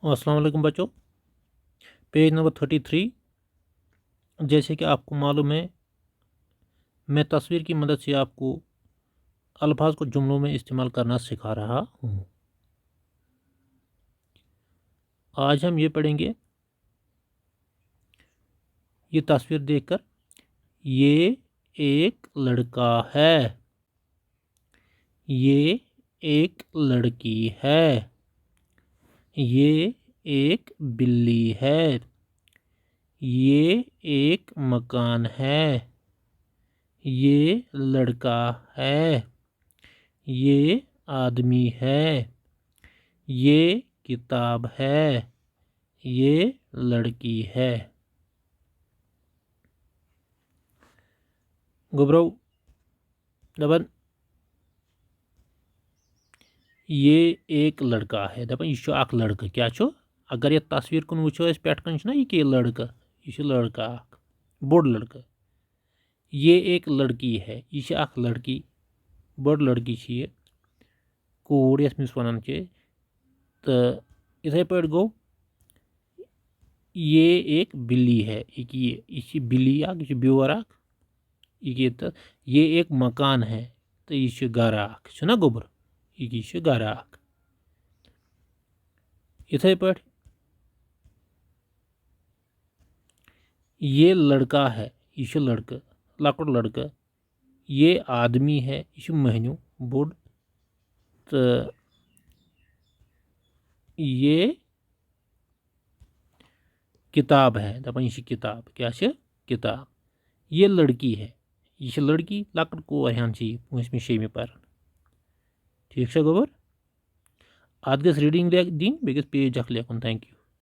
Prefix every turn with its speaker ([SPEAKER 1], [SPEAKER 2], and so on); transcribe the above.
[SPEAKER 1] अस्सलाम वालेकुम बच्चों। Page number 33। जैसे कि आपको मालूम है, मैं तस्वीर की मदद से आपको अल्फाज को जुमलों में इस्तेमाल करना सिखा रहा हूँ। आज हम ये पढ़ेंगे, ये तस्वीर देखकर, ये एक लड़का है, ये एक लड़की है, ये एक बिल्ली है, ये एक मकान है, ये लड़का है, ये आदमी है, ये किताब है, ये लड़की है। गुबराव दपन ये एक लड़का है, दपन यह अख लड़का क्या छो। अगर ये तस्वीर कुन वो पे ना ये लड़का, यह लड़का अख बोड़ लड़का। ये एक लड़की है, यह अख लड़की, बड़ लड़की ये कोर यस वन तो इथे पे गो ये एक बिल्ली है, ये बिल्ली अख यह ब्योर अख तो ये एक मकान है तो यह गर अख ना गोबर यह गर अख। इथे पे ये लड़का है, यह लड़का लकुट लड़का, ये आदमी है, यह महनू बोड़ तो ये किताब है, दपान यह किताब क्या किताब। ये लड़की है, यह लड़की लकुट कोर हन पूंसमी शेमि पर। ठीक है गोबर अत गस रीडिंग दिन बे पेज अख लेखन। Thank you.